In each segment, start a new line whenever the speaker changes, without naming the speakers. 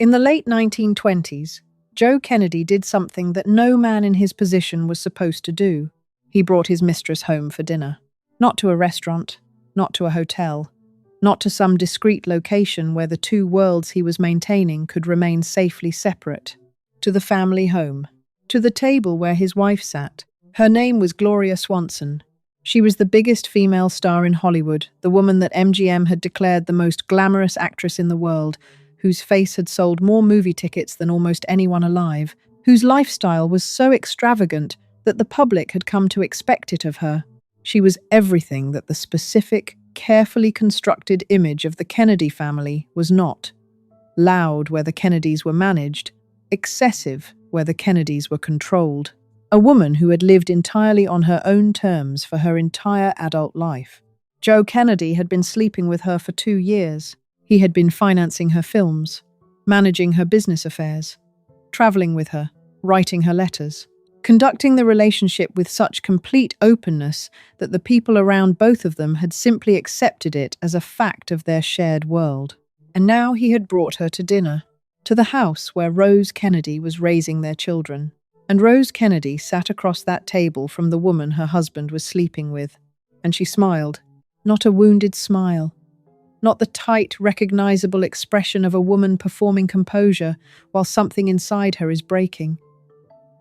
In the late 1920s, Joe Kennedy did something that no man in his position was supposed to do. He brought his mistress home for dinner. Not to a restaurant, not to a hotel, not to some discreet location where the two worlds he was maintaining could remain safely separate. To the family home, to the table where his wife sat. Her name was Gloria Swanson. She was the biggest female star in Hollywood, the woman that MGM had declared the most glamorous actress in the world, whose face had sold more movie tickets than almost anyone alive, whose lifestyle was so extravagant that the public had come to expect it of her. She was everything that the specific, carefully constructed image of the Kennedy family was not. Loud where the Kennedys were managed, excessive where the Kennedys were controlled. A woman who had lived entirely on her own terms for her entire adult life. Joe Kennedy had been sleeping with her for 2 years. He had been financing her films, managing her business affairs, traveling with her, writing her letters, conducting the relationship with such complete openness that the people around both of them had simply accepted it as a fact of their shared world. And now he had brought her to dinner, to the house where Rose Kennedy was raising their children. And Rose Kennedy sat across that table from the woman her husband was sleeping with, and she smiled, not a wounded smile, not the tight, recognizable expression of a woman performing composure while something inside her is breaking.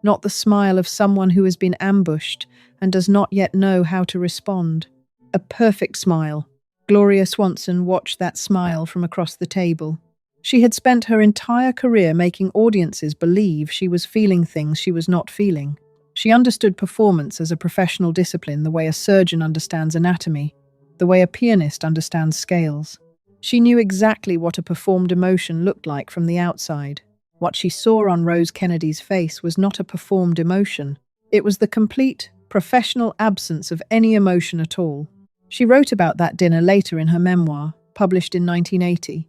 Not the smile of someone who has been ambushed and does not yet know how to respond. A perfect smile. Gloria Swanson watched that smile from across the table. She had spent her entire career making audiences believe she was feeling things she was not feeling. She understood performance as a professional discipline the way a surgeon understands anatomy, the way a pianist understands scales. She knew exactly what a performed emotion looked like from the outside. What she saw on Rose Kennedy's face was not a performed emotion. It was the complete, professional absence of any emotion at all. She wrote about that dinner later in her memoir, published in 1980.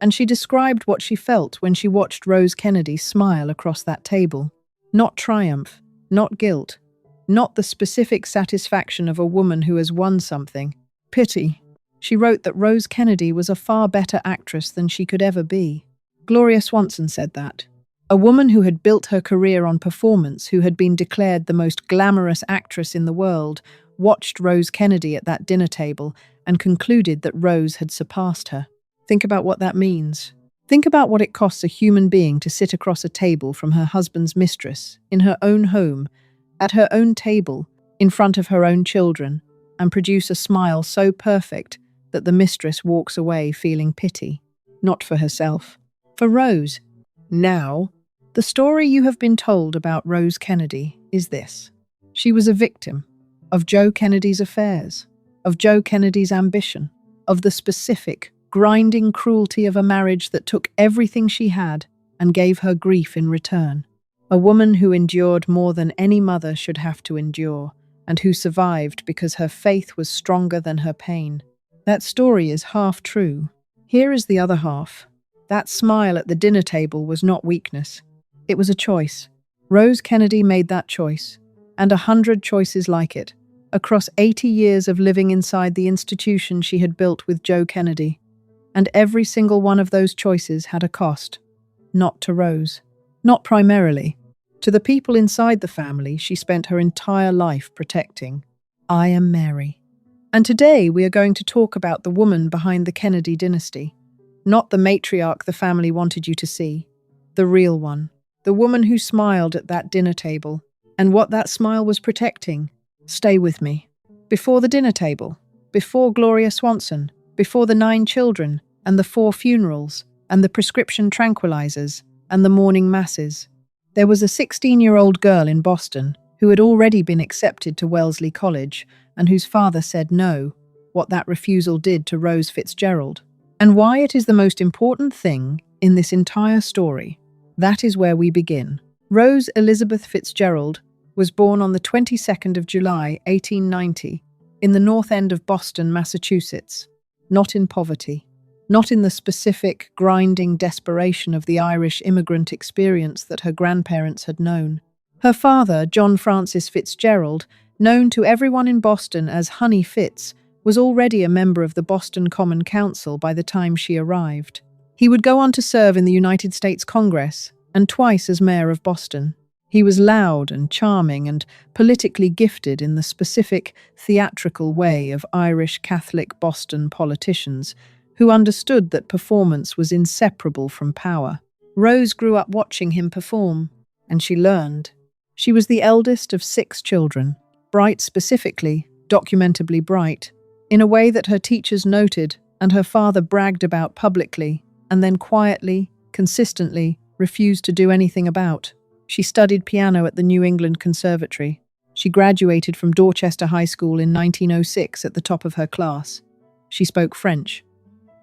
And she described what she felt when she watched Rose Kennedy smile across that table. Not triumph, not guilt, not the specific satisfaction of a woman who has won something. Pity. She wrote that Rose Kennedy was a far better actress than she could ever be. Gloria Swanson said that. A woman who had built her career on performance, who had been declared the most glamorous actress in the world, watched Rose Kennedy at that dinner table and concluded that Rose had surpassed her. Think about what that means. Think about what it costs a human being to sit across a table from her husband's mistress, in her own home, at her own table, in front of her own children, and produce a smile so perfect that the mistress walks away feeling pity, not for herself, for Rose. Now, the story you have been told about Rose Kennedy is this. She was a victim of Joe Kennedy's affairs, of Joe Kennedy's ambition, of the specific, grinding cruelty of a marriage that took everything she had and gave her grief in return. A woman who endured more than any mother should have to endure, and who survived because her faith was stronger than her pain. That story is half true. Here is the other half. That smile at the dinner table was not weakness. It was a choice. Rose Kennedy made that choice, and 100 choices like it, across 80 years of living inside the institution she had built with Joe Kennedy. And every single one of those choices had a cost. Not to Rose. Not primarily. To the people inside the family she spent her entire life protecting. I am Mary. And today we are going to talk about the woman behind the Kennedy dynasty. Not the matriarch the family wanted you to see. The real one. The woman who smiled at that dinner table. And what that smile was protecting. Stay with me. Before the dinner table. Before Gloria Swanson. Before the 9 children, and the 4 funerals, and the prescription tranquilizers, and the morning masses. There was a 16-year-old girl in Boston who had already been accepted to Wellesley College, and whose father said no, what that refusal did to Rose Fitzgerald. And why it is the most important thing in this entire story. That is where we begin. Rose Elizabeth Fitzgerald was born on the 22nd of July, 1890, in the North End of Boston, Massachusetts. Not in poverty, not in the specific, grinding desperation of the Irish immigrant experience that her grandparents had known. Her father, John Francis Fitzgerald, known to everyone in Boston as Honey Fitz, was already a member of the Boston Common Council by the time she arrived. He would go on to serve in the United States Congress and twice as mayor of Boston. He was loud and charming and politically gifted in the specific, theatrical way of Irish Catholic Boston politicians who understood that performance was inseparable from power. Rose grew up watching him perform, and she learned. She was the eldest of 6 children, bright specifically, documentably bright, in a way that her teachers noted and her father bragged about publicly, and then quietly, consistently, refused to do anything about. She studied piano at the New England Conservatory. She graduated from Dorchester High School in 1906 at the top of her class. She spoke French.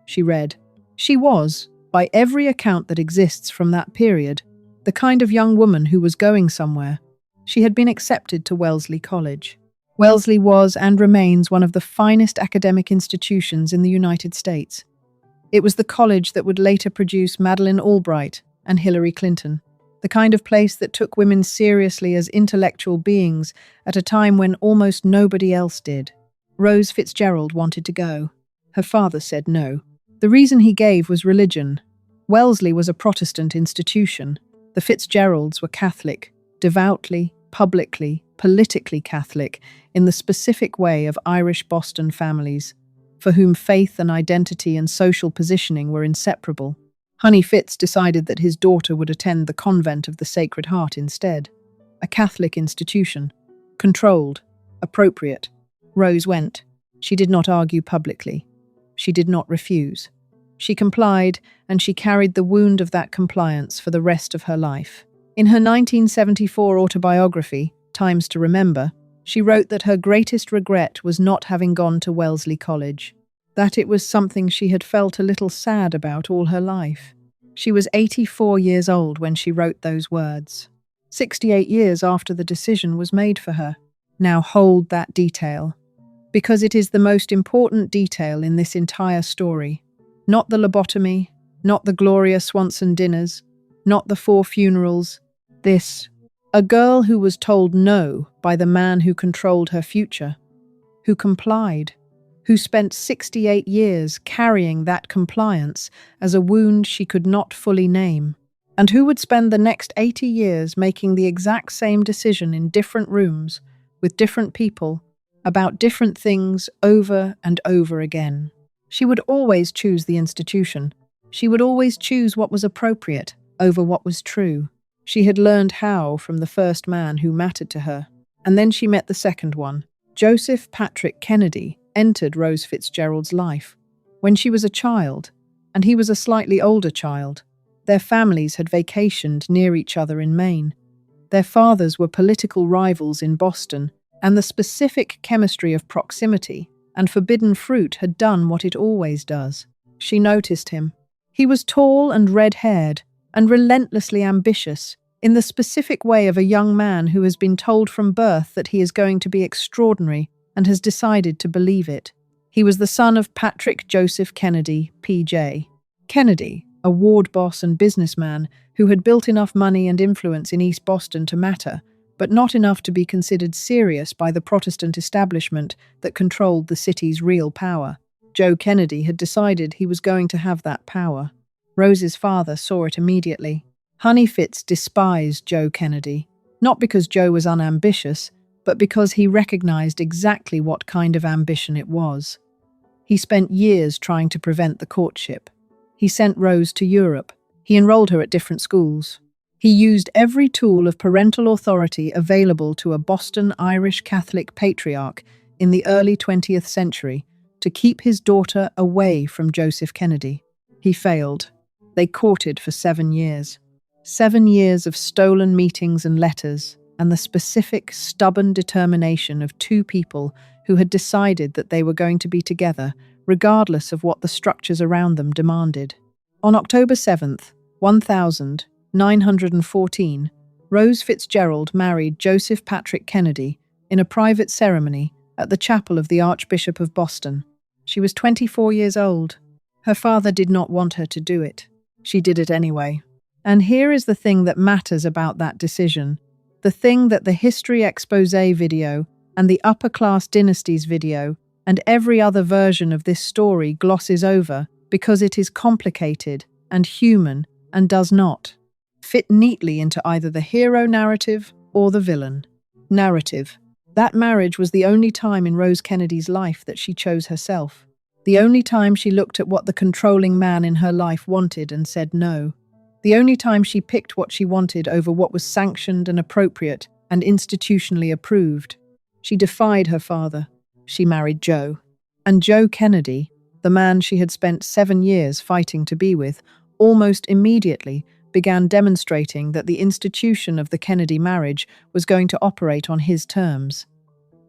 She read. She was, by every account that exists from that period, the kind of young woman who was going somewhere. She had been accepted to Wellesley College. Wellesley was and remains one of the finest academic institutions in the United States. It was the college that would later produce Madeleine Albright and Hillary Clinton, the kind of place that took women seriously as intellectual beings at a time when almost nobody else did. Rose Fitzgerald wanted to go. Her father said no. The reason he gave was religion. Wellesley was a Protestant institution. The Fitzgeralds were Catholic, devoutly, publicly, politically Catholic, in the specific way of Irish Boston families, for whom faith and identity and social positioning were inseparable. Honey Fitz decided that his daughter would attend the Convent of the Sacred Heart instead, a Catholic institution, controlled, appropriate. Rose went. She did not argue publicly. She did not refuse. She complied, and she carried the wound of that compliance for the rest of her life. In her 1974 autobiography, Times to Remember, she wrote that her greatest regret was not having gone to Wellesley College, that it was something she had felt a little sad about all her life. She was 84 years old when she wrote those words, 68 years after the decision was made for her. Now hold that detail, because it is the most important detail in this entire story. Not the lobotomy, not the Gloria Swanson dinners, not the 4 funerals. This, a girl who was told no by the man who controlled her future, who complied, who spent 68 years carrying that compliance as a wound she could not fully name, and who would spend the next 80 years making the exact same decision in different rooms, with different people, about different things over and over again. She would always choose the institution. She would always choose what was appropriate over what was true. She had learned how from the first man who mattered to her. And then she met the second one. Joseph Patrick Kennedy entered Rose Fitzgerald's life when she was a child, and he was a slightly older child. Their families had vacationed near each other in Maine. Their fathers were political rivals in Boston, and the specific chemistry of proximity and forbidden fruit had done what it always does. She noticed him. He was tall and red-haired, and relentlessly ambitious, in the specific way of a young man who has been told from birth that he is going to be extraordinary and has decided to believe it. He was the son of Patrick Joseph Kennedy, P.J. Kennedy, a ward boss and businessman who had built enough money and influence in East Boston to matter, but not enough to be considered serious by the Protestant establishment that controlled the city's real power. Joe Kennedy had decided he was going to have that power. Rose's father saw it immediately. Honey Fitz despised Joe Kennedy, not because Joe was unambitious, but because he recognized exactly what kind of ambition it was. He spent years trying to prevent the courtship. He sent Rose to Europe. He enrolled her at different schools. He used every tool of parental authority available to a Boston Irish Catholic patriarch in the early 20th century to keep his daughter away from Joseph Kennedy. He failed. They courted for 7 years. 7 years of stolen meetings and letters, and the specific, stubborn determination of 2 people who had decided that they were going to be together, regardless of what the structures around them demanded. On October 7th, 1914, Rose Fitzgerald married Joseph Patrick Kennedy in a private ceremony at the chapel of the Archbishop of Boston. She was 24 years old. Her father did not want her to do it. She did it anyway. And here is the thing that matters about that decision, the thing that the History Exposé video and the Upper Class Dynasties video and every other version of this story glosses over because it is complicated and human and does not fit neatly into either the hero narrative or the villain narrative. That marriage was the only time in Rose Kennedy's life that she chose herself. The only time she looked at what the controlling man in her life wanted and said no. The only time she picked what she wanted over what was sanctioned and appropriate and institutionally approved. She defied her father. She married Joe. And Joe Kennedy, the man she had spent 7 years fighting to be with, almost immediately began demonstrating that the institution of the Kennedy marriage was going to operate on his terms,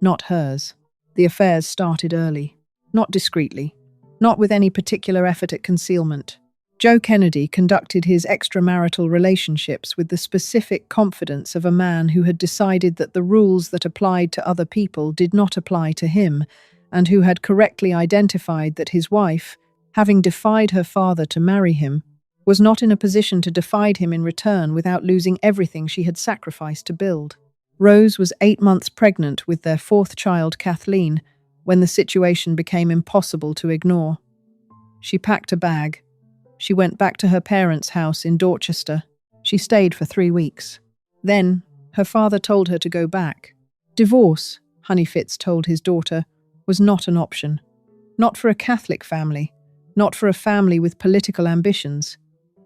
not hers. The affairs started early, not discreetly, not with any particular effort at concealment. Joe Kennedy conducted his extramarital relationships with the specific confidence of a man who had decided that the rules that applied to other people did not apply to him, and who had correctly identified that his wife, having defied her father to marry him, was not in a position to defy him in return without losing everything she had sacrificed to build. Rose was 8 months pregnant with their 4th child, Kathleen, when the situation became impossible to ignore. She packed a bag. She went back to her parents' house in Dorchester. She stayed for 3 weeks. Then, her father told her to go back. Divorce, Honey Fitz told his daughter, was not an option. Not for a Catholic family. Not for a family with political ambitions.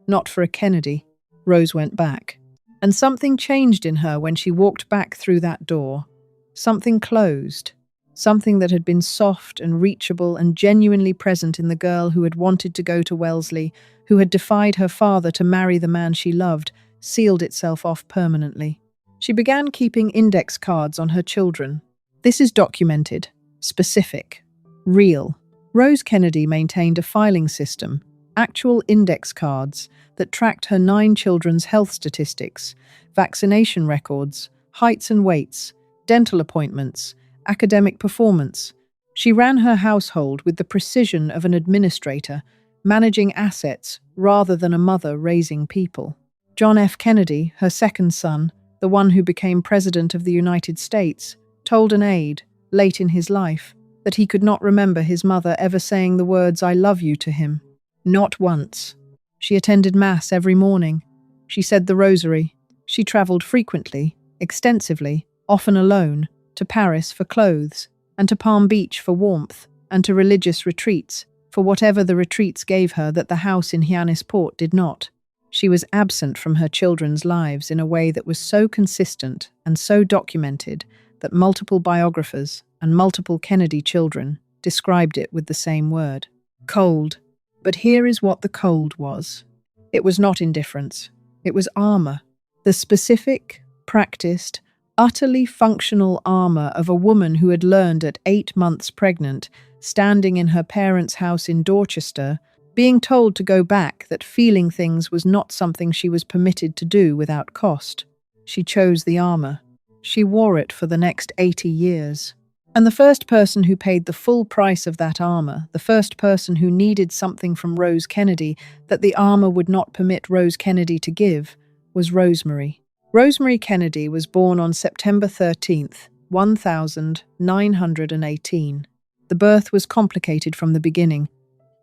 Not for a Kennedy. Rose went back. And something changed in her when she walked back through that door. Something closed. Something that had been soft and reachable and genuinely present in the girl who had wanted to go to Wellesley, who had defied her father to marry the man she loved, sealed itself off permanently. She began keeping index cards on her children. This is documented, specific, real. Rose Kennedy maintained a filing system, actual index cards, that tracked her 9 children's health statistics, vaccination records, heights and weights, dental appointments, academic performance. She ran her household with the precision of an administrator, managing assets rather than a mother raising people. John F. Kennedy, her second son, the one who became President of the United States, told an aide, late in his life, that he could not remember his mother ever saying the words "I love you" to him. Not once. She attended Mass every morning. She said the rosary. She travelled frequently, extensively, often alone, to Paris for clothes, and to Palm Beach for warmth, and to religious retreats, for whatever the retreats gave her that the house in Hyannisport did not. She was absent from her children's lives in a way that was so consistent and so documented that multiple biographers and multiple Kennedy children described it with the same word: cold. But here is what the cold was. It was not indifference. It was armor. The specific, practiced, utterly functional armor of a woman who had learned at 8 months pregnant, standing in her parents' house in Dorchester, being told to go back, that feeling things was not something she was permitted to do without cost. She chose the armor. She wore it for the next 80 years. And the first person who paid the full price of that armor, the first person who needed something from Rose Kennedy that the armor would not permit Rose Kennedy to give, was Rosemary. Rosemary Kennedy was born on September 13th, 1918. The birth was complicated from the beginning.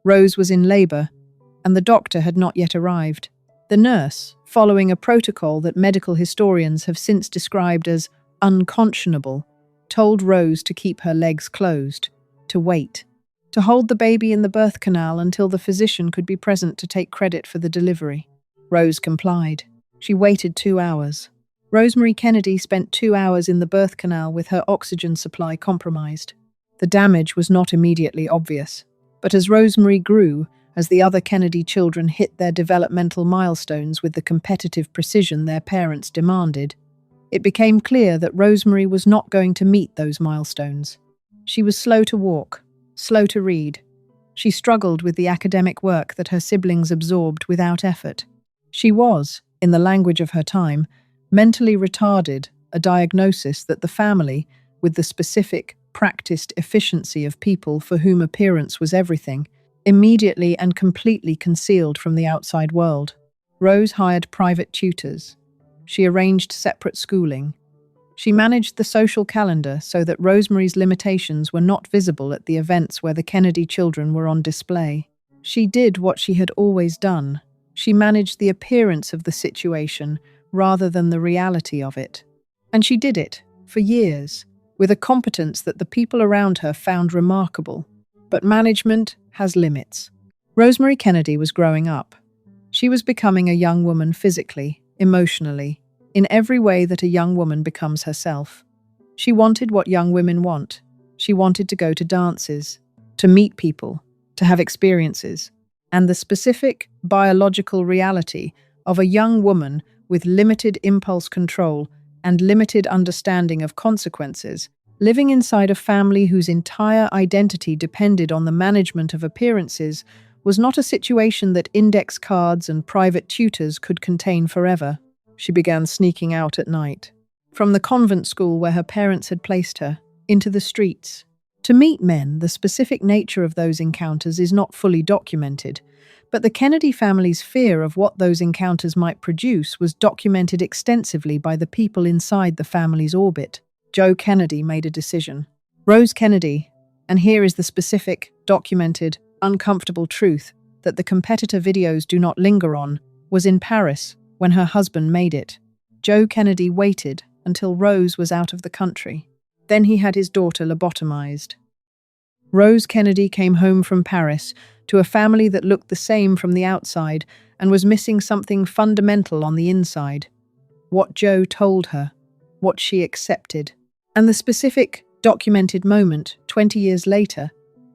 Rose was in labor, and the doctor had not yet arrived. The nurse, following a protocol that medical historians have since described as unconscionable, told Rose to keep her legs closed, to wait, to hold the baby in the birth canal until the physician could be present to take credit for the delivery. Rose complied. She waited 2 hours. Rosemary Kennedy spent 2 hours in the birth canal with her oxygen supply compromised. The damage was not immediately obvious, but as Rosemary grew, as the other Kennedy children hit their developmental milestones with the competitive precision their parents demanded, it became clear that Rosemary was not going to meet those milestones. She was slow to walk, slow to read. She struggled with the academic work that her siblings absorbed without effort. She was, in the language of her time, mentally retarded, a diagnosis that the family, with the specific, practiced efficiency of people for whom appearance was everything, immediately and completely concealed from the outside world. Rose hired private tutors. She arranged separate schooling. She managed the social calendar so that Rosemary's limitations were not visible at the events where the Kennedy children were on display. She did what she had always done. She managed the appearance of the situation rather than the reality of it. And she did it, for years, with a competence that the people around her found remarkable. But management has limits. Rosemary Kennedy was growing up. She was becoming a young woman physically, emotionally, in every way that a young woman becomes herself. She wanted what young women want. She wanted to go to dances, to meet people, to have experiences, and the specific biological reality of a young woman with limited impulse control and limited understanding of consequences, living inside a family whose entire identity depended on the management of appearances, was not a situation that index cards and private tutors could contain forever. She began sneaking out at night, from the convent school where her parents had placed her, into the streets. To meet men, the specific nature of those encounters is not fully documented, but the Kennedy family's fear of what those encounters might produce was documented extensively by the people inside the family's orbit. Joe Kennedy made a decision. Rose Kennedy, and here is the specific, documented, uncomfortable truth that the competitor videos do not linger on, was in Paris when her husband made it. Joe Kennedy waited until Rose was out of the country. Then he had his daughter lobotomized. Rose Kennedy came home from Paris to a family that looked the same from the outside and was missing something fundamental on the inside. What Joe told her, what she accepted. And the specific, documented moment, 20 years later,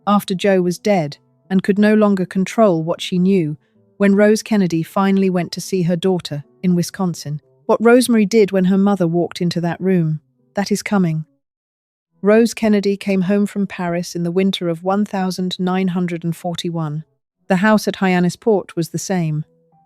after Joe was dead and could no longer control what she knew, when Rose Kennedy finally went to see her daughter in Wisconsin. What Rosemary did when her mother walked into that room, that is coming. Rose Kennedy came home from Paris in the winter of 1941. The house at Hyannisport was the same.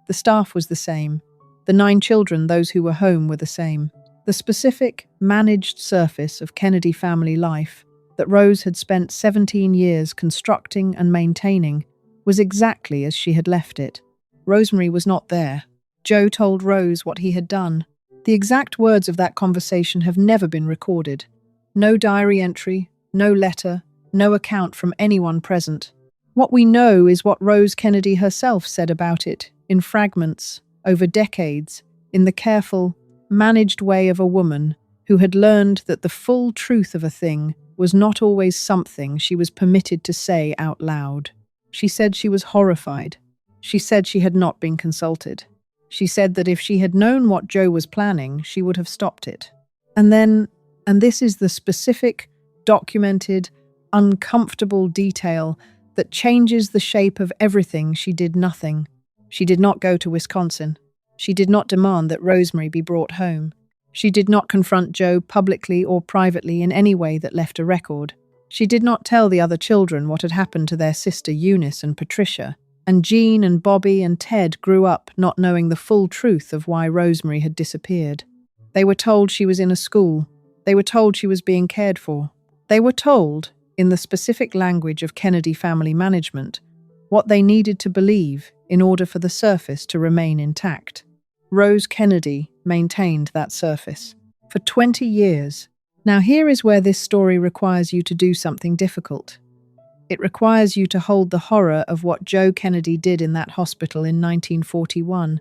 The staff was the same. The 9 children, those who were home, were the same. The specific, managed surface of Kennedy family life that Rose had spent 17 years constructing and maintaining was exactly as she had left it. Rosemary was not there. Joe told Rose what he had done. The exact words of that conversation have never been recorded. No diary entry, no letter, no account from anyone present. What we know is what Rose Kennedy herself said about it, in fragments, over decades, in the careful, managed way of a woman who had learned that the full truth of a thing was not always something she was permitted to say out loud. She said she was horrified. She said she had not been consulted. She said that if she had known what Joe was planning, she would have stopped it. And this is the specific, documented, uncomfortable detail that changes the shape of everything. She did nothing. She did not go to Wisconsin. She did not demand that Rosemary be brought home. She did not confront Joe publicly or privately in any way that left a record. She did not tell the other children what had happened to their sister Eunice and Patricia. And Jean and Bobby and Ted grew up not knowing the full truth of why Rosemary had disappeared. They were told she was in a school. They were told she was being cared for. They were told, in the specific language of Kennedy family management, what they needed to believe in order for the surface to remain intact. Rose Kennedy maintained that surface for 20 years. Now here is where this story requires you to do something difficult. It requires you to hold the horror of what Joe Kennedy did in that hospital in 1941,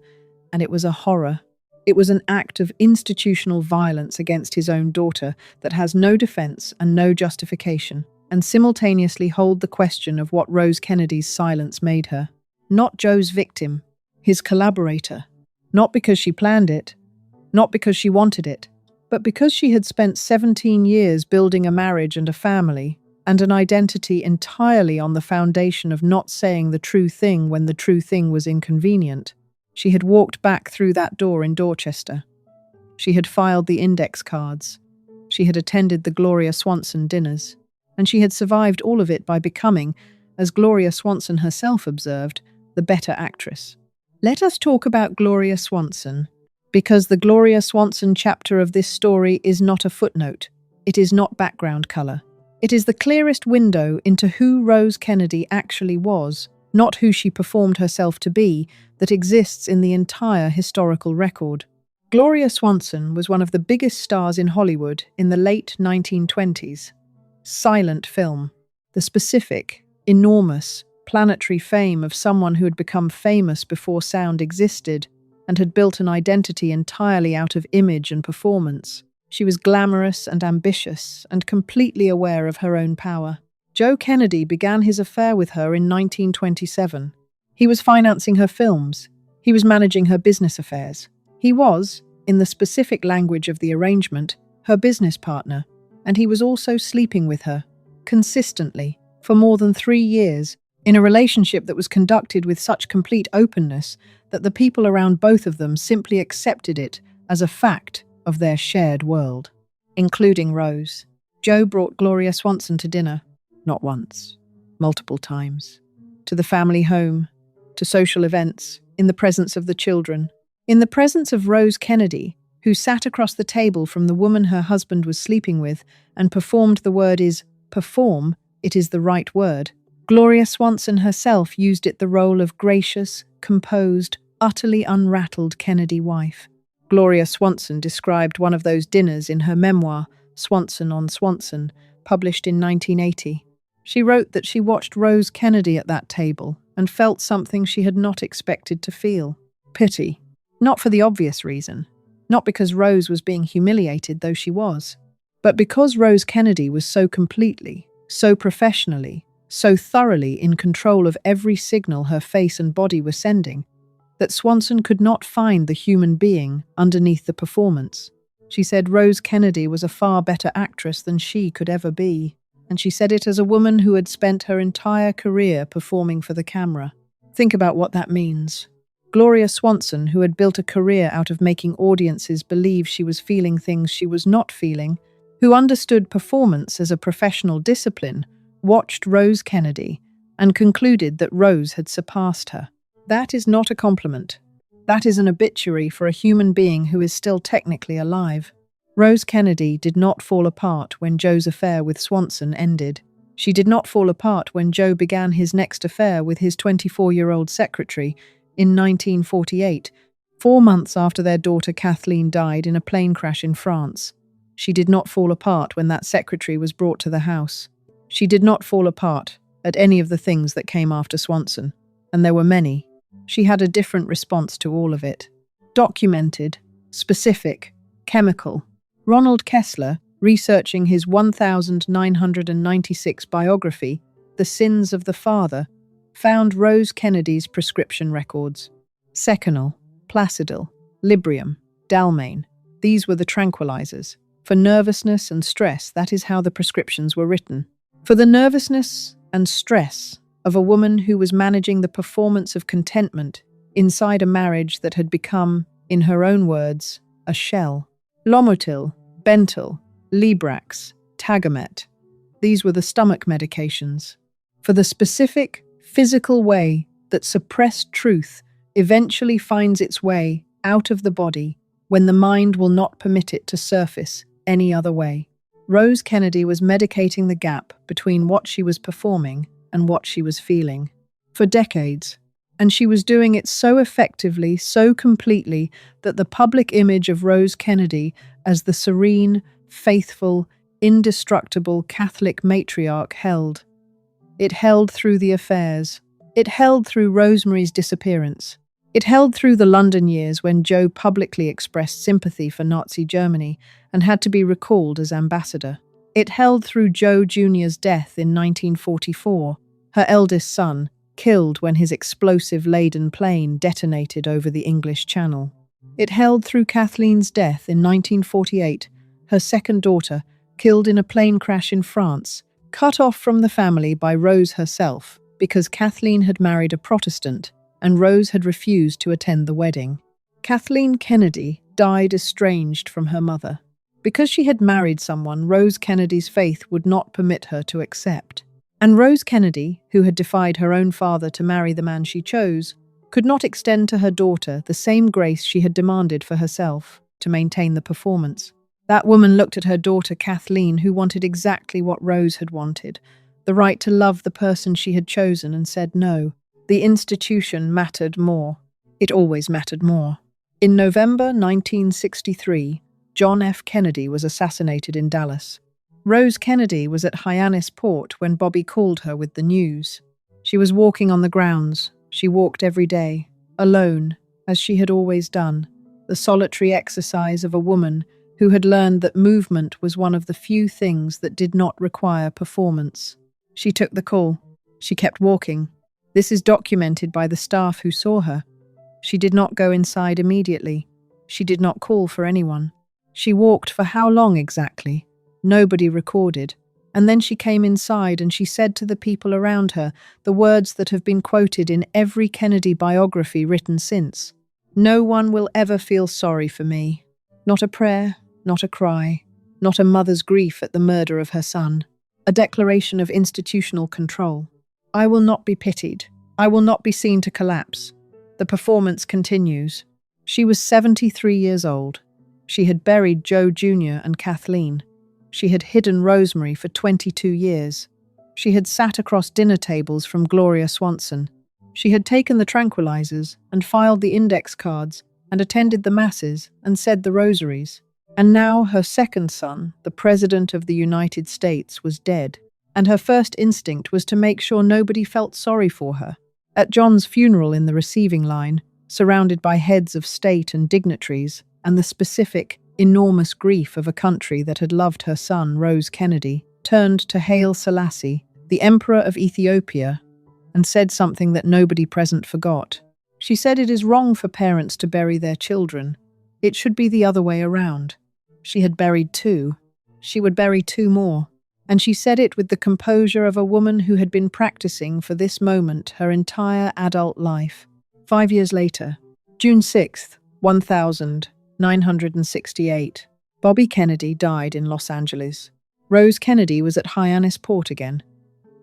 and it was a horror. It was an act of institutional violence against his own daughter that has no defense and no justification, and simultaneously hold the question of what Rose Kennedy's silence made her. Not Joe's victim, his collaborator. Not because she planned it, not because she wanted it, but because she had spent 17 years building a marriage and a family, and an identity entirely on the foundation of not saying the true thing when the true thing was inconvenient. She had walked back through that door in Dorchester. She had filed the index cards. She had attended the Gloria Swanson dinners. And she had survived all of it by becoming, as Gloria Swanson herself observed, the better actress. Let us talk about Gloria Swanson, because the Gloria Swanson chapter of this story is not a footnote. It is not background color. It is the clearest window into who Rose Kennedy actually was, not who she performed herself to be, that exists in the entire historical record. Gloria Swanson was one of the biggest stars in Hollywood in the late 1920s. Silent film. The specific, enormous, planetary fame of someone who had become famous before sound existed and had built an identity entirely out of image and performance. She was glamorous and ambitious and completely aware of her own power. Joe Kennedy began his affair with her in 1927. He was financing her films. He was managing her business affairs. He was, in the specific language of the arrangement, her business partner, and he was also sleeping with her, consistently, for more than 3 years, in a relationship that was conducted with such complete openness that the people around both of them simply accepted it as a fact of their shared world, including Rose. Joe brought Gloria Swanson to dinner, not once, multiple times, to the family home, to social events, in the presence of the children, in the presence of Rose Kennedy, who sat across the table from the woman her husband was sleeping with and performed the word is perform, it is the right word. Gloria Swanson herself used it the role of gracious, composed, utterly unrattled Kennedy wife. Gloria Swanson described one of those dinners in her memoir, Swanson on Swanson, published in 1980. She wrote that she watched Rose Kennedy at that table and felt something she had not expected to feel. Pity. Not for the obvious reason. Not because Rose was being humiliated, though she was, but because Rose Kennedy was so completely, so professionally, so thoroughly in control of every signal her face and body were sending, that Swanson could not find the human being underneath the performance. She said Rose Kennedy was a far better actress than she could ever be, and she said it as a woman who had spent her entire career performing for the camera. Think about what that means. Gloria Swanson, who had built a career out of making audiences believe she was feeling things she was not feeling, who understood performance as a professional discipline, watched Rose Kennedy and concluded that Rose had surpassed her. That is not a compliment. That is an obituary for a human being who is still technically alive. Rose Kennedy did not fall apart when Joe's affair with Swanson ended. She did not fall apart when Joe began his next affair with his 24-year-old secretary in 1948, 4 months after their daughter Kathleen died in a plane crash in France. She did not fall apart when that secretary was brought to the house. She did not fall apart at any of the things that came after Swanson, and there were many. She had a different response to all of it. Documented, specific, chemical. Ronald Kessler, researching his 1996 biography, The Sins of the Father, found Rose Kennedy's prescription records. Seconal, Placidil, Librium, Dalmane. These were the tranquilizers. For nervousness and stress, that is how the prescriptions were written. For the nervousness and stress of a woman who was managing the performance of contentment inside a marriage that had become, in her own words, a shell. Lomotil, Bentyl, Librax, Tagamet. These were the stomach medications. For the specific, physical way that suppressed truth eventually finds its way out of the body when the mind will not permit it to surface any other way. Rose Kennedy was medicating the gap between what she was performing and what she was feeling for decades, and she was doing it so effectively, so completely, that the public image of Rose Kennedy as the serene, faithful, indestructible Catholic matriarch held. It held through the affairs. It held through Rosemary's disappearance. It held through the London years when Joe publicly expressed sympathy for Nazi Germany and had to be recalled as ambassador. It held through Joe Jr.'s death in 1944, her eldest son, killed when his explosive-laden plane detonated over the English Channel. It held through Kathleen's death in 1948, her second daughter, killed in a plane crash in France, cut off from the family by Rose herself because Kathleen had married a Protestant and Rose had refused to attend the wedding. Kathleen Kennedy died estranged from her mother. Because she had married someone Rose Kennedy's faith would not permit her to accept. And Rose Kennedy, who had defied her own father to marry the man she chose, could not extend to her daughter the same grace she had demanded for herself to maintain the performance. That woman looked at her daughter Kathleen, who wanted exactly what Rose had wanted, the right to love the person she had chosen, and said no. The institution mattered more. It always mattered more. In November 1963, John F. Kennedy was assassinated in Dallas. Rose Kennedy was at Hyannis Port when Bobby called her with the news. She was walking on the grounds. She walked every day, alone, as she had always done, the solitary exercise of a woman who had learned that movement was one of the few things that did not require performance. She took the call. She kept walking. This is documented by the staff who saw her. She did not go inside immediately. She did not call for anyone. She walked for how long exactly? Nobody recorded. And then she came inside and she said to the people around her the words that have been quoted in every Kennedy biography written since. "No one will ever feel sorry for me." Not a prayer, not a cry, not a mother's grief at the murder of her son. A declaration of institutional control. I will not be pitied. I will not be seen to collapse. The performance continues. She was 73 years old. She had buried Joe Jr. and Kathleen. She had hidden Rosemary for 22 years. She had sat across dinner tables from Gloria Swanson. She had taken the tranquilizers and filed the index cards and attended the masses and said the rosaries. And now her second son, the President of the United States, was dead. And her first instinct was to make sure nobody felt sorry for her. At John's funeral in the receiving line, surrounded by heads of state and dignitaries, and the specific, enormous grief of a country that had loved her son, Rose Kennedy, turned to Haile Selassie, the Emperor of Ethiopia, and said something that nobody present forgot. She said it is wrong for parents to bury their children. It should be the other way around. She had buried 2. She would bury 2 more. And she said it with the composure of a woman who had been practicing for this moment her entire adult life. 5 years later, June 6th, 1968, Bobby Kennedy died in Los Angeles. Rose Kennedy was at Hyannisport again.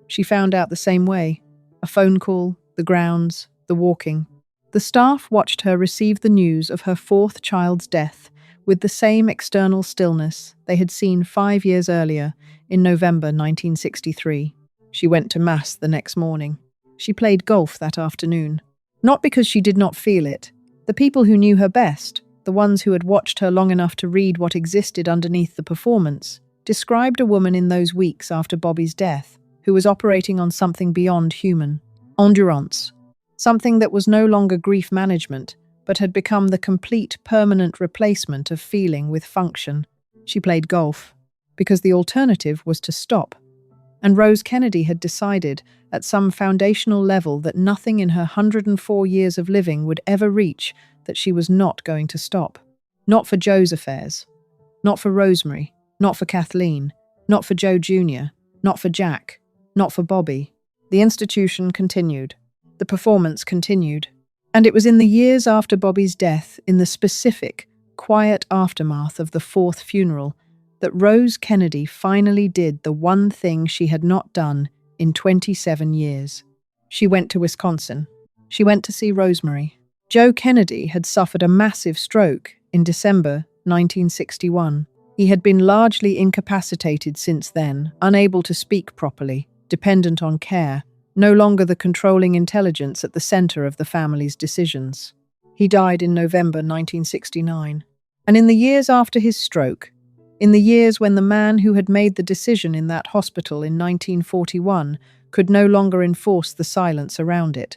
She found out the same way. A phone call, the grounds, the walking. The staff watched her receive the news of her 4th child's death with the same external stillness they had seen 5 years earlier in November 1963. She went to Mass the next morning. She played golf that afternoon. Not because she did not feel it. The people who knew her best, the ones who had watched her long enough to read what existed underneath the performance, described a woman in those weeks after Bobby's death who was operating on something beyond human. Endurance. Something that was no longer grief management, but had become the complete, permanent replacement of feeling with function. She played golf, because the alternative was to stop. And Rose Kennedy had decided, at some foundational level that nothing in her 104 years of living would ever reach, that she was not going to stop. Not for Joe's affairs. Not for Rosemary. Not for Kathleen. Not for Joe Jr. Not for Jack. Not for Bobby. The institution continued. The performance continued. And it was in the years after Bobby's death, in the specific, quiet aftermath of the 4th funeral, that Rose Kennedy finally did the one thing she had not done in 27 years. She went to Wisconsin. She went to see Rosemary. Joe Kennedy had suffered a massive stroke in December 1961. He had been largely incapacitated since then, unable to speak properly, dependent on care, no longer the controlling intelligence at the center of the family's decisions. He died in November 1969. And in the years after his stroke, in the years when the man who had made the decision in that hospital in 1941 could no longer enforce the silence around it,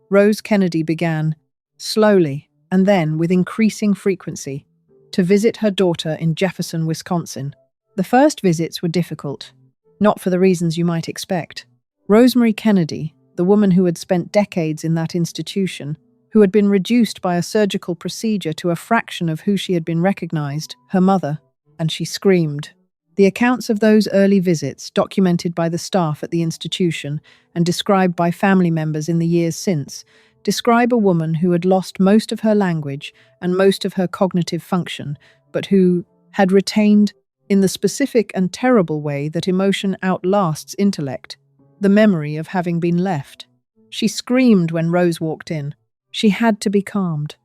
Rose Kennedy began, slowly and then with increasing frequency, to visit her daughter in Jefferson, Wisconsin. The first visits were difficult, not for the reasons you might expect. Rosemary Kennedy, the woman who had spent decades in that institution, who had been reduced by a surgical procedure to a fraction of who she had been recognized, her mother, and she screamed. The accounts of those early visits, documented by the staff at the institution and described by family members in the years since, describe a woman who had lost most of her language and most of her cognitive function, but who had retained, in the specific and terrible way that emotion outlasts intellect, the memory of having been left. She screamed when Rose walked in. She had to be calmed.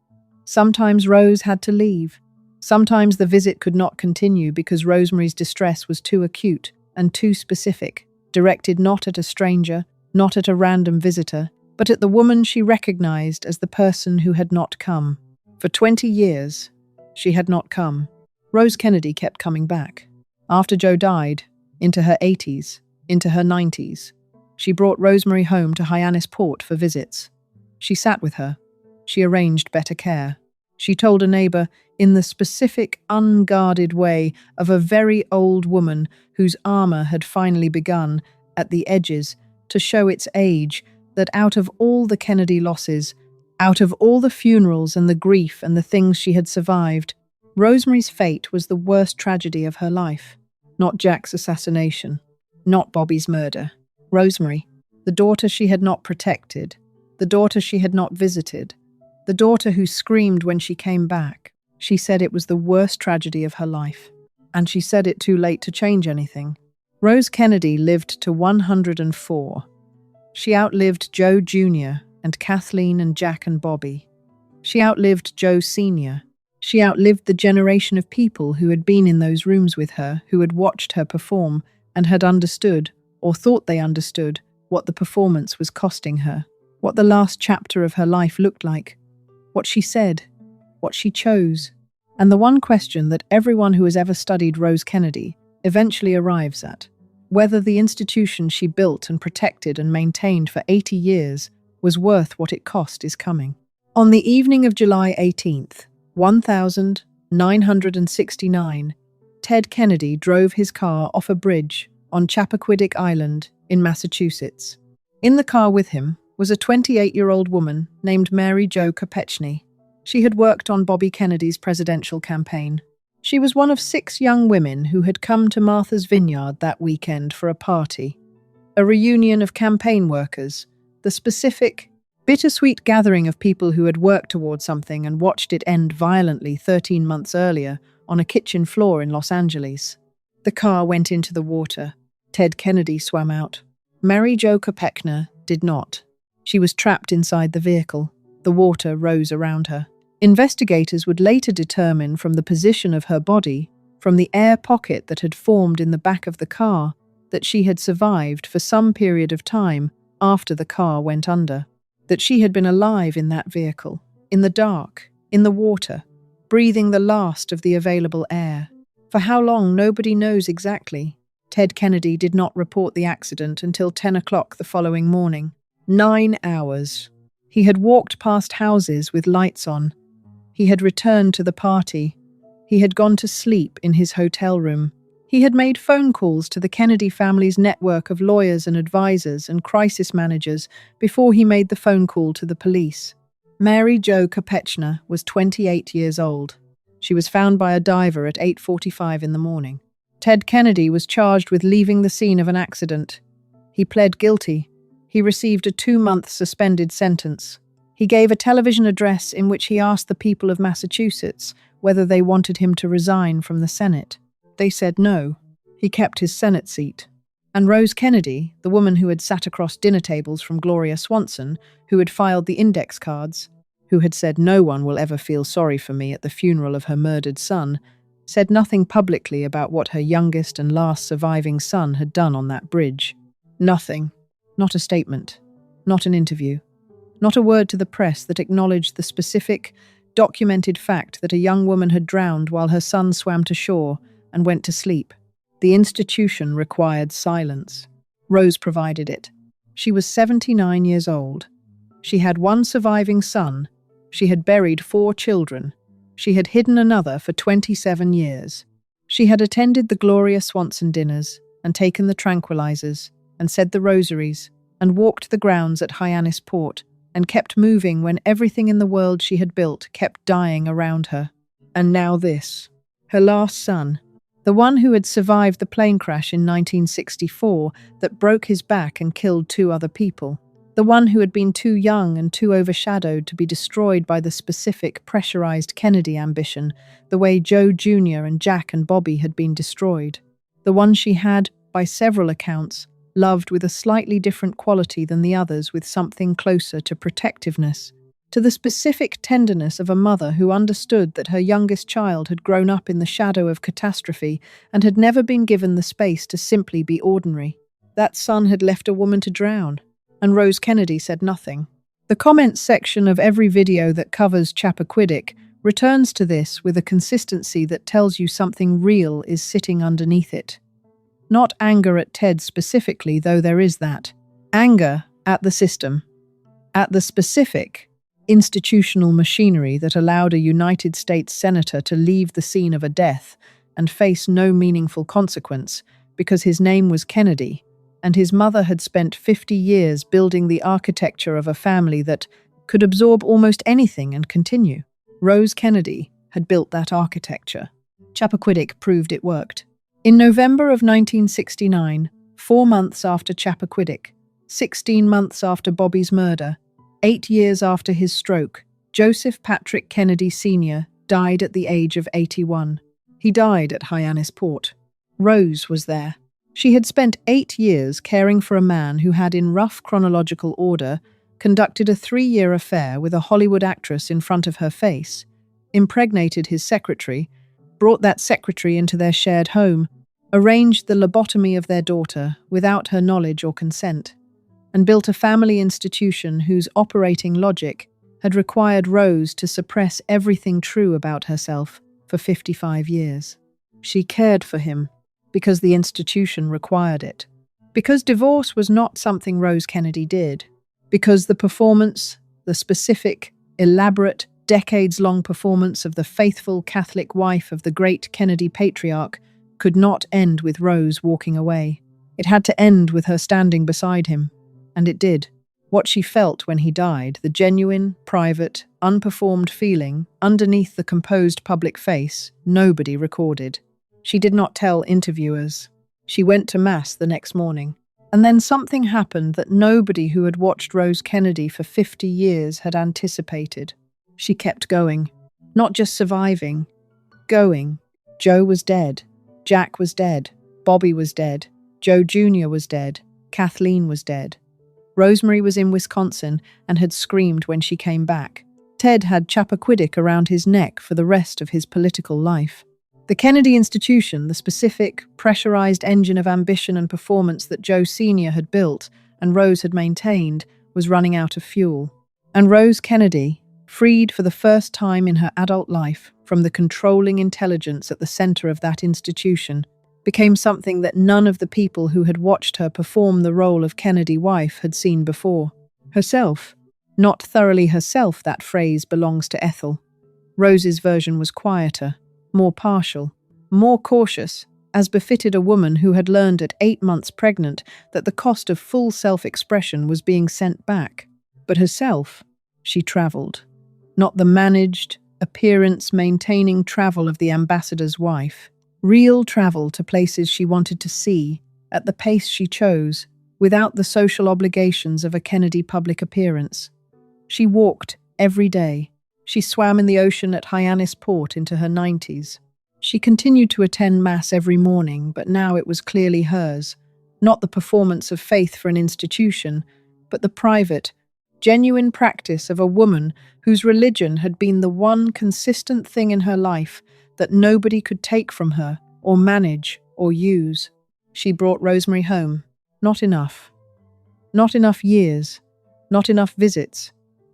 Sometimes Rose had to leave. Sometimes the visit could not continue because Rosemary's distress was too acute and too specific, directed not at a stranger, not at a random visitor, but at the woman she recognized as the person who had not come. For 20 years, she had not come. Rose Kennedy kept coming back. After Joe died, into her 80s, into her 90s, She brought Rosemary home to Hyannisport for visits. She sat with her. She arranged better care. She told a neighbour, in the specific, unguarded way of a very old woman whose armour had finally begun, at the edges, to show its age, that out of all the Kennedy losses, out of all the funerals and the grief and the things she had survived, Rosemary's fate was the worst tragedy of her life. Not Jack's assassination, not Bobby's murder. Rosemary, the daughter she had not protected, the daughter she had not visited, the daughter who screamed when she came back. She said it was the worst tragedy of her life. And she said it too late to change anything. Rose Kennedy lived to 104. She outlived Joe Jr. and Kathleen and Jack and Bobby. She outlived Joe Sr. She outlived the generation of people who had been in those rooms with her, who had watched her perform and had understood, or thought they understood, what the performance was costing her, what the last chapter of her life looked like, what she said, what she chose. And the one question that everyone who has ever studied Rose Kennedy eventually arrives at, whether the institution she built and protected and maintained for 80 years was worth what it cost, is coming. On the evening of July 18th, 1969, Ted Kennedy drove his car off a bridge on Chappaquiddick Island in Massachusetts. In the car with him was a 28-year-old woman named Mary Jo Kopechne. She had worked on Bobby Kennedy's presidential campaign. She was one of 6 young women who had come to Martha's Vineyard that weekend for a party, a reunion of campaign workers, the specific, bittersweet gathering of people who had worked toward something and watched it end violently 13 months earlier on a kitchen floor in Los Angeles. The car went into the water. Ted Kennedy swam out. Mary Jo Kopechne did not. She was trapped inside the vehicle. The water rose around her. Investigators would later determine from the position of her body, from the air pocket that had formed in the back of the car, that she had survived for some period of time after the car went under, that she had been alive in that vehicle, in the dark, in the water, breathing the last of the available air. For how long, nobody knows exactly. Ted Kennedy did not report the accident until 10 o'clock the following morning. 9 hours. He had walked past houses with lights on. He had returned to the party. He had gone to sleep in his hotel room. He had made phone calls to the Kennedy family's network of lawyers and advisors and crisis managers before he made the phone call to the police. Mary Jo Kopechne was 28 years old. She was found by a diver at 8:45 in the morning. Ted Kennedy was charged with leaving the scene of an accident. He pled guilty. He received a 2-month suspended sentence. He gave a television address in which he asked the people of Massachusetts whether they wanted him to resign from the Senate. They said no. He kept his Senate seat. And Rose Kennedy, the woman who had sat across dinner tables from Gloria Swanson, who had filed the index cards, who had said no one will ever feel sorry for me at the funeral of her murdered son, said nothing publicly about what her youngest and last surviving son had done on that bridge. Nothing. Not a statement. Not an interview. Not a word to the press that acknowledged the specific, documented fact that a young woman had drowned while her son swam to shore and went to sleep. The institution required silence. Rose provided it. She was 79 years old. She had 1 surviving son. She had buried 4 children. She had hidden another for 27 years. She had attended the Gloria Swanson dinners and taken the tranquilizers and said the rosaries and walked the grounds at Hyannisport and kept moving when everything in the world she had built kept dying around her. And now this. Her last son, the one who had survived the plane crash in 1964 that broke his back and killed 2 other people. The one who had been too young and too overshadowed to be destroyed by the specific, pressurized Kennedy ambition, the way Joe Jr. and Jack and Bobby had been destroyed. The one she had, by several accounts, loved with a slightly different quality than the others, with something closer to protectiveness, to the specific tenderness of a mother who understood that her youngest child had grown up in the shadow of catastrophe and had never been given the space to simply be ordinary. That son had left a woman to drown, and Rose Kennedy said nothing. The comments section of every video that covers Chappaquiddick returns to this with a consistency that tells you something real is sitting underneath it. Not anger at Ted specifically, though there is that, Anger at the system, at the specific institutional machinery that allowed a United States senator to leave the scene of a death and face no meaningful consequence because his name was Kennedy, and his mother had spent 50 years building the architecture of a family that could absorb almost anything and continue. Rose Kennedy had built that architecture. Chappaquiddick proved it worked. In November of 1969, 4 months after Chappaquiddick, 16 months after Bobby's murder, 8 years after his stroke, Joseph Patrick Kennedy Sr. died at the age of 81. He died at Hyannis Port. Rose was there. She had spent 8 years caring for a man who had, in rough chronological order, conducted a 3-year affair with a Hollywood actress in front of her face, impregnated his secretary, brought that secretary into their shared home, arranged the lobotomy of their daughter without her knowledge or consent, and built a family institution whose operating logic had required Rose to suppress everything true about herself for 55 years. She cared for him because the institution required it, because divorce was not something Rose Kennedy did, because the performance, the specific, elaborate, decades-long performance of the faithful Catholic wife of the great Kennedy patriarch could not end with Rose walking away. It had to end with her standing beside him, and it did. What she felt when he died, the genuine, private, unperformed feeling underneath the composed public face, nobody recorded. She did not tell interviewers. She went to Mass the next morning. And then something happened that nobody who had watched Rose Kennedy for 50 years had anticipated. She kept going, not just surviving, going. Joe was dead. Jack was dead. Bobby was dead. Joe Jr. was dead. Kathleen was dead. Rosemary was in Wisconsin and had screamed when she came back. Ted had Chappaquiddick around his neck for the rest of his political life. The Kennedy institution, the specific, pressurized engine of ambition and performance that Joe Sr. had built and Rose had maintained, was running out of fuel. And Rose Kennedy, freed for the first time in her adult life from the controlling intelligence at the center of that institution, became something that none of the people who had watched her perform the role of Kennedy wife had seen before. Herself. Not thoroughly herself, that phrase belongs to Ethel. Rose's version was quieter, more partial, more cautious, as befitted a woman who had learned at 8 months pregnant that the cost of full self-expression was being sent back. But herself, she travelled. Not the managed, appearance-maintaining travel of the ambassador's wife. Real travel to places she wanted to see, at the pace she chose, without the social obligations of a Kennedy public appearance. She walked every day. She swam in the ocean at Hyannis Port into her 90s. She continued to attend Mass every morning, but now it was clearly hers. Not the performance of faith for an institution, but the private, genuine practice of a woman whose religion had been the one consistent thing in her life that nobody could take from her, or manage, or use. She brought Rosemary home. Not enough. Not enough years. Not enough visits.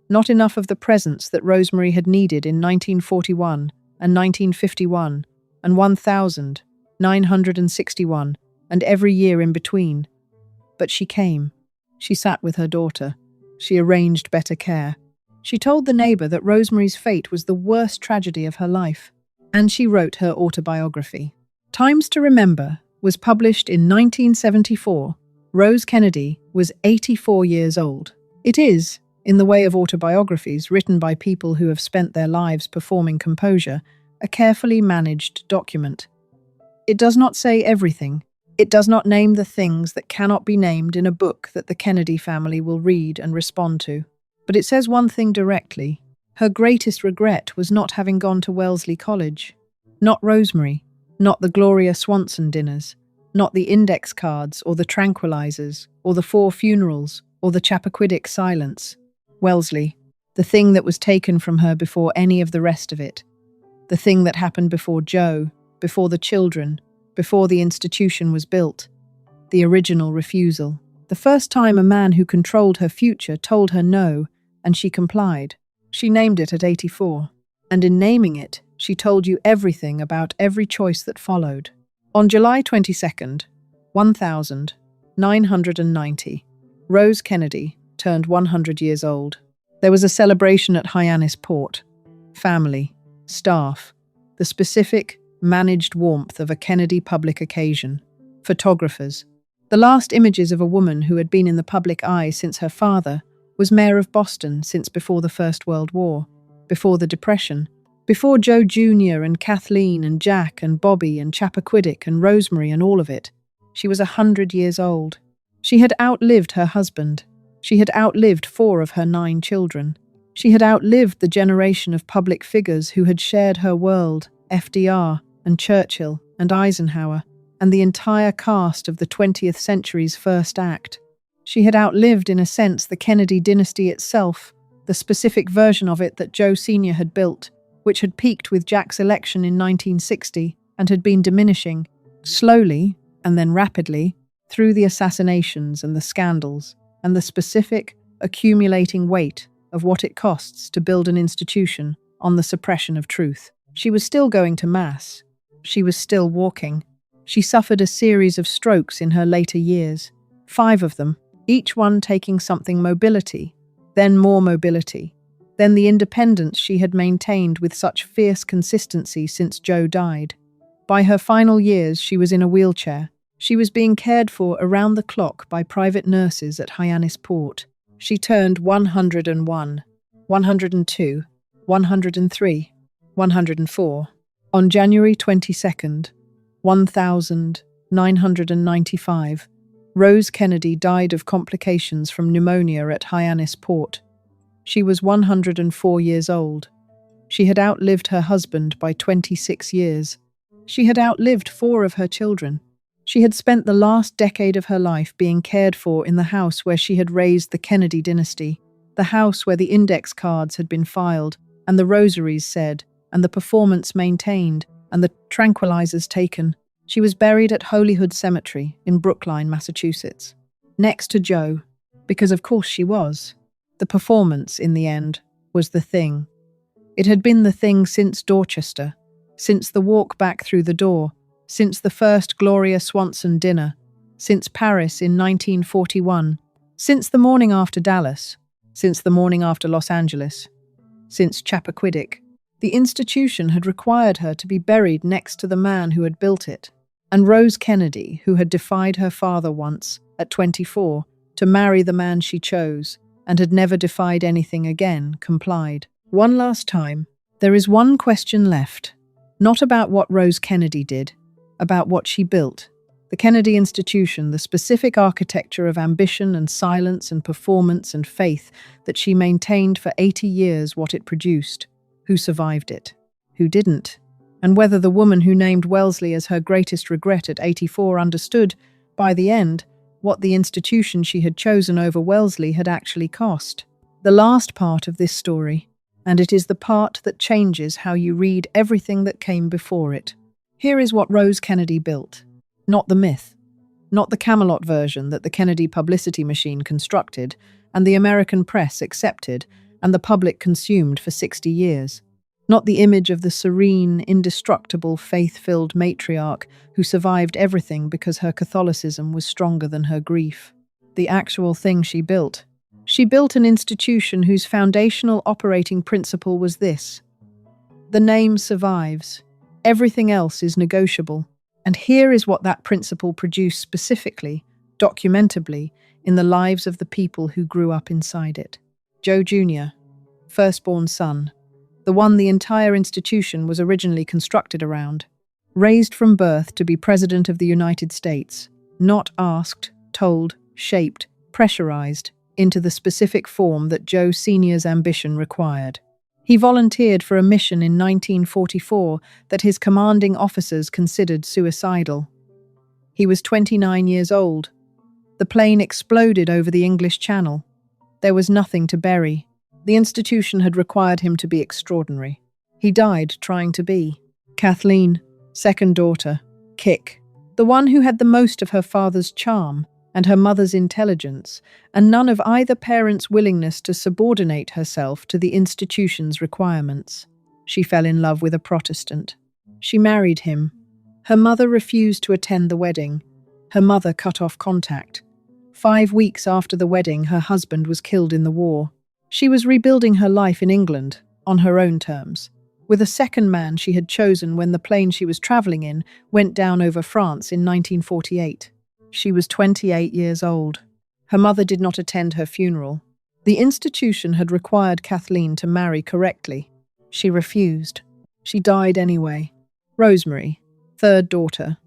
Not enough of the presence that Rosemary had needed in 1941 and 1951 and 1961 and every year in between. But she came. She sat with her daughter. She arranged better care. She told the neighbor that Rosemary's fate was the worst tragedy of her life. And she wrote her autobiography. Times to Remember was published in 1974. Rose Kennedy was 84 years old. It is, in the way of autobiographies written by people who have spent their lives performing composure, a carefully managed document. It does not say everything. It does not name the things that cannot be named in a book that the Kennedy family will read and respond to. But it says one thing directly. Her greatest regret was not having gone to Wellesley College. Not Rosemary, not the Gloria Swanson dinners, not the index cards or the tranquilizers or the 4 funerals or the Chappaquiddick silence. Wellesley, the thing that was taken from her before any of the rest of it. The thing that happened before Joe, before the children, before the institution was built. The original refusal. The first time a man who controlled her future told her no, and she complied. She named it at 84. And in naming it, she told you everything about every choice that followed. On July 22nd, 1990, Rose Kennedy turned 100 years old. There was a celebration at Hyannis Port. Family, staff, the specific, managed warmth of a Kennedy public occasion. Photographers. The last images of a woman who had been in the public eye since her father was mayor of Boston since before the First World War, before the Depression, before Joe Jr. and Kathleen and Jack and Bobby and Chappaquiddick and Rosemary and all of it. She was 100 years old. She had outlived her husband. She had outlived 4 of her 9 children. She had outlived the generation of public figures who had shared her world, FDR and Churchill and Eisenhower, and the entire cast of the 20th century's first act. She had outlived, in a sense, the Kennedy dynasty itself, the specific version of it that Joe Sr. had built, which had peaked with Jack's election in 1960 and had been diminishing, slowly and then rapidly, through the assassinations and the scandals and the specific, accumulating weight of what it costs to build an institution on the suppression of truth. She was still going to Mass. She was still walking. She suffered a series of strokes in her later years, 5 of them, each one taking something mobility, then more mobility, then the independence she had maintained with such fierce consistency since Joe died. By her final years, she was in a wheelchair. She was being cared for around the clock by private nurses at Hyannis Port. She turned 101, 102, 103, 104. On January 22nd, 1995, Rose Kennedy died of complications from pneumonia at Hyannis Port. She was 104 years old. She had outlived her husband by 26 years. She had outlived 4 of her children. She had spent the last decade of her life being cared for in the house where she had raised the Kennedy dynasty, the house where the index cards had been filed, and the rosaries said, and the performance maintained, and the tranquilizers taken. She was buried at Holyhood Cemetery in Brookline, Massachusetts, next to Joe, because of course she was. The performance, in the end, was the thing. It had been the thing since Dorchester, since the walk back through the door, since the first Gloria Swanson dinner, since Paris in 1941, since the morning after Dallas, since the morning after Los Angeles, since Chappaquiddick. The institution had required her to be buried next to the man who had built it. And Rose Kennedy, who had defied her father once, at 24, to marry the man she chose, and had never defied anything again, complied. One last time, there is one question left, not about what Rose Kennedy did, about what she built. The Kennedy institution, the specific architecture of ambition and silence and performance and faith that she maintained for 80 years, what it produced. Who survived it? Who didn't? And whether the woman who named Wellesley as her greatest regret at 84 understood, by the end, what the institution she had chosen over Wellesley had actually cost. The last part of this story, and it is the part that changes how you read everything that came before it. Here is what Rose Kennedy built. Not the myth. Not the Camelot version that the Kennedy publicity machine constructed, and the American press accepted, and the public consumed for 60 years. Not the image of the serene, indestructible, faith-filled matriarch who survived everything because her Catholicism was stronger than her grief. The actual thing she built. She built an institution whose foundational operating principle was this: the name survives. Everything else is negotiable. And here is what that principle produced specifically, documentably, in the lives of the people who grew up inside it. Joe Jr., firstborn son, the one the entire institution was originally constructed around, raised from birth to be President of the United States, not asked, told, shaped, pressurized into the specific form that Joe Sr.'s ambition required. He volunteered for a mission in 1944 that his commanding officers considered suicidal. He was 29 years old. The plane exploded over the English Channel. There was nothing to bury. The institution had required him to be extraordinary. He died trying to be. Kathleen, second daughter, Kick, the one who had the most of her father's charm and her mother's intelligence, and none of either parent's willingness to subordinate herself to the institution's requirements. She fell in love with a Protestant. She married him. Her mother refused to attend the wedding. Her mother cut off contact. 5 weeks after the wedding, her husband was killed in the war. She was rebuilding her life in England, on her own terms, with a second man she had chosen when the plane she was travelling in went down over France in 1948. She was 28 years old. Her mother did not attend her funeral. The institution had required Kathleen to marry correctly. She refused. She died anyway. Rosemary, third daughter.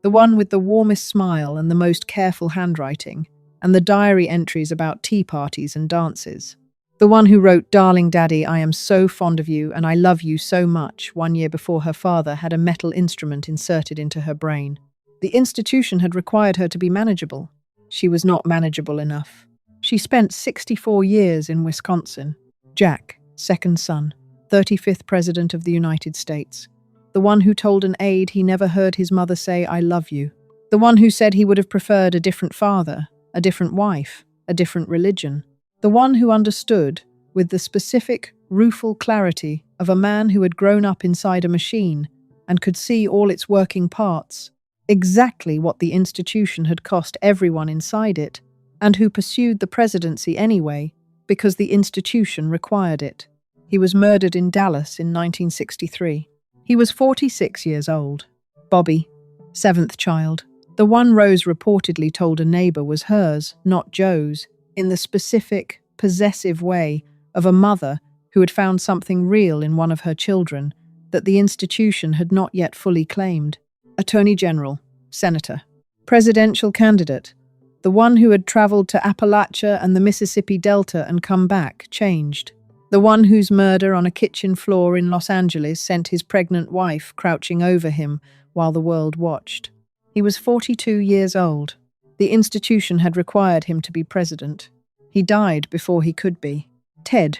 The one with the warmest smile and the most careful handwriting, and the diary entries about tea parties and dances. The one who wrote, "Darling Daddy, I am so fond of you and I love you so much," 1 year before her father had a metal instrument inserted into her brain. The institution had required her to be manageable. She was not manageable enough. She spent 64 years in Wisconsin. Jack, second son, 35th President of the United States. The one who told an aide he never heard his mother say, "I love you." The one who said he would have preferred a different father, a different wife, a different religion. The one who understood, with the specific, rueful clarity of a man who had grown up inside a machine and could see all its working parts, exactly what the institution had cost everyone inside it, and who pursued the presidency anyway because the institution required it. He was murdered in Dallas in 1963. He was 46 years old. Bobby, seventh child. The one Rose reportedly told a neighbor was hers, not Joe's, in the specific, possessive way of a mother who had found something real in one of her children that the institution had not yet fully claimed. Attorney General, Senator, presidential candidate, the one who had traveled to Appalachia and the Mississippi Delta and come back, changed. The one whose murder on a kitchen floor in Los Angeles sent his pregnant wife crouching over him while the world watched. He was 42 years old. The institution had required him to be president. He died before he could be. Ted,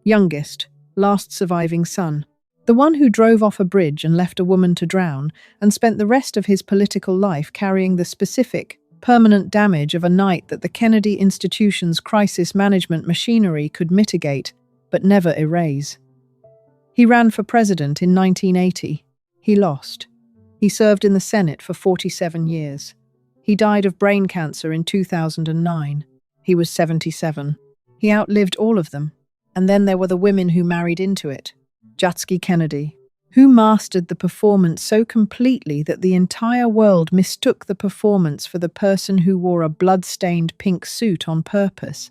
youngest, last surviving son. The one who drove off a bridge and left a woman to drown and spent the rest of his political life carrying the specific, permanent damage of a night that the Kennedy institution's crisis management machinery could mitigate but never erase. He ran for president in 1980. He lost. He served in the Senate for 47 years. He died of brain cancer in 2009. He was 77. He outlived all of them. And then there were the women who married into it. Jackie Kennedy, who mastered the performance so completely that the entire world mistook the performance for the person who wore a blood-stained pink suit on purpose,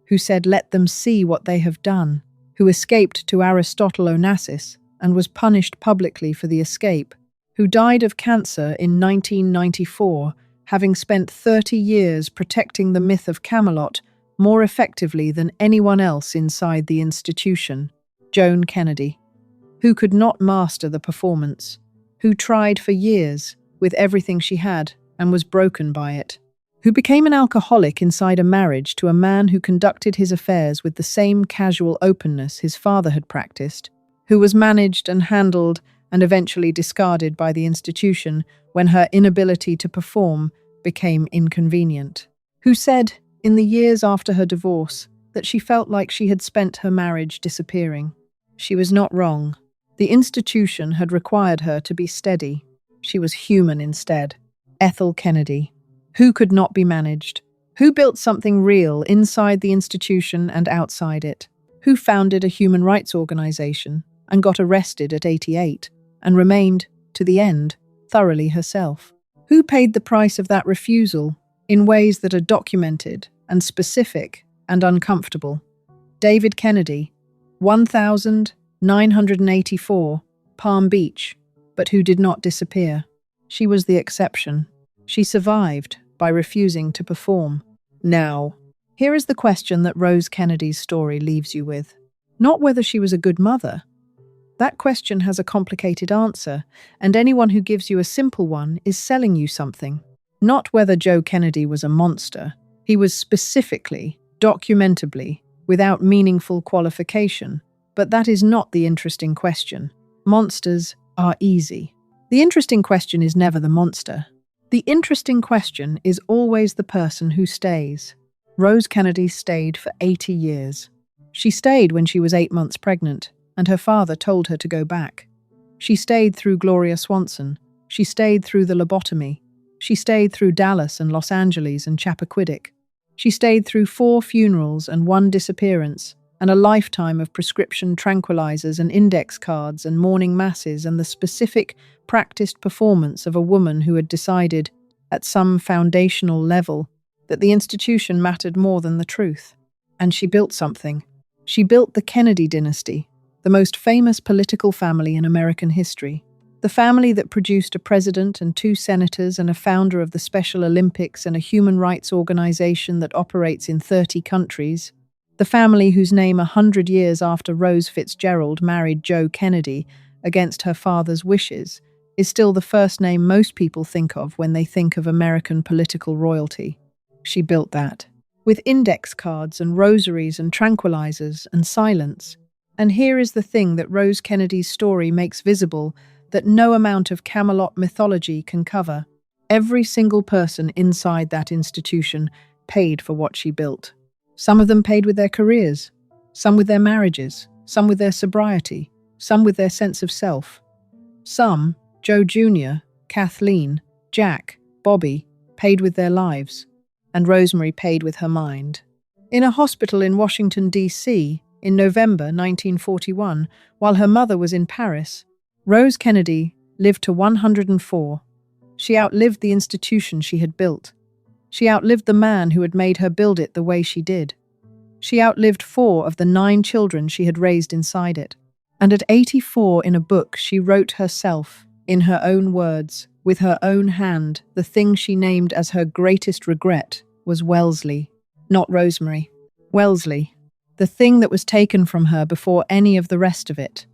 who said, "Let them see what they have done," who escaped to Aristotle Onassis and was punished publicly for the escape, who died of cancer in 1994, having spent 30 years protecting the myth of Camelot more effectively than anyone else inside the institution. Joan Kennedy, who could not master the performance, who tried for years with everything she had and was broken by it, who became an alcoholic inside a marriage to a man who conducted his affairs with the same casual openness his father had practiced, who was managed and handled and eventually discarded by the institution when her inability to perform became inconvenient, who said, in the years after her divorce, that she felt like she had spent her marriage disappearing. She was not wrong. The institution had required her to be steady. She was human instead. Ethel Kennedy, who could not be managed, who built something real inside the institution and outside it, who founded a human rights organization and got arrested at 88 and remained, to the end, thoroughly herself, who paid the price of that refusal in ways that are documented and specific and uncomfortable. David Kennedy, 1984, Palm Beach, but who did not disappear. She was the exception. She survived by refusing to perform. Now, here is the question that Rose Kennedy's story leaves you with. Not whether she was a good mother. That question has a complicated answer, and anyone who gives you a simple one is selling you something. Not whether Joe Kennedy was a monster. He was specifically, documentably, without meaningful qualification. But that is not the interesting question. Monsters are easy. The interesting question is never the monster. The interesting question is always the person who stays. Rose Kennedy stayed for 80 years. She stayed when she was 8 months pregnant, and her father told her to go back. She stayed through Gloria Swanson. She stayed through the lobotomy. She stayed through Dallas and Los Angeles and Chappaquiddick. She stayed through 4 funerals and 1 disappearance, and a lifetime of prescription tranquilizers and index cards and morning masses and the specific, practiced performance of a woman who had decided, at some foundational level, that the institution mattered more than the truth. And she built something. She built the Kennedy dynasty, the most famous political family in American history. The family that produced a president and 2 senators and a founder of the Special Olympics and a human rights organization that operates in 30 countries. The family whose name 100 years after Rose Fitzgerald married Joe Kennedy against her father's wishes is still the first name most people think of when they think of American political royalty. She built that. With index cards and rosaries and tranquilizers and silence. And here is the thing that Rose Kennedy's story makes visible that no amount of Camelot mythology can cover. Every single person inside that institution paid for what she built. Some of them paid with their careers, some with their marriages, some with their sobriety, some with their sense of self. Some, Joe Jr., Kathleen, Jack, Bobby, paid with their lives, and Rosemary paid with her mind. In a hospital in Washington, D.C., in November 1941, while her mother was in Paris, Rose Kennedy lived to 104. She outlived the institution she had built. She outlived the man who had made her build it the way she did. She outlived 4 of the 9 children she had raised inside it. And at 84 in a book she wrote herself, in her own words, with her own hand, the thing she named as her greatest regret was Wellesley, not Rosemary. Wellesley, the thing that was taken from her before any of the rest of it.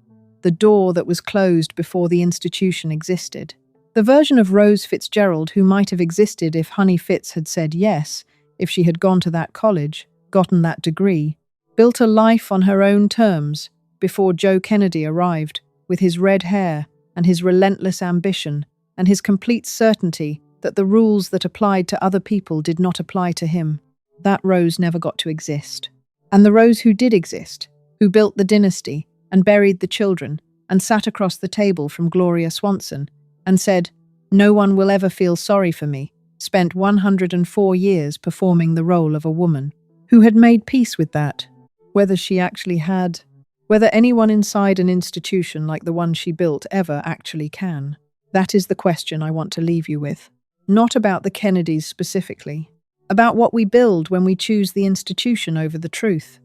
The door that was closed before the institution existed. The version of Rose Fitzgerald who might have existed if Honey Fitz had said yes, if she had gone to that college, gotten that degree, built a life on her own terms before Joe Kennedy arrived, with his red hair and his relentless ambition and his complete certainty that the rules that applied to other people did not apply to him. That Rose never got to exist. And the Rose who did exist, who built the dynasty, and buried the children, and sat across the table from Gloria Swanson, and said, "No one will ever feel sorry for me," spent 104 years performing the role of a woman, who had made peace with that, whether she actually had, whether anyone inside an institution like the one she built ever actually can. That is the question I want to leave you with. Not about the Kennedys specifically, about what we build when we choose the institution over the truth,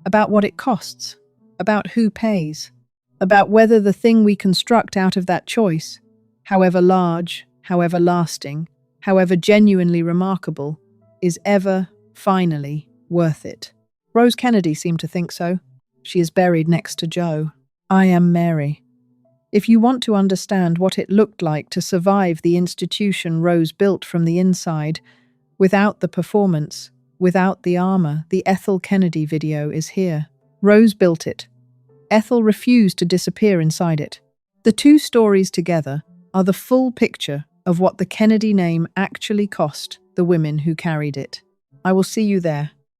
about what it costs, about who pays, about whether the thing we construct out of that choice, however large, however lasting, however genuinely remarkable, is ever, finally, worth it. Rose Kennedy seemed to think so. She is buried next to Joe. I am Mary. If you want to understand what it looked like to survive the institution Rose built from the inside, without the performance, without the armor, the Ethel Kennedy video is here. Rose built it. Ethel refused to disappear inside it. The 2 stories together are the full picture of what the Kennedy name actually cost the women who carried it. I will see you there.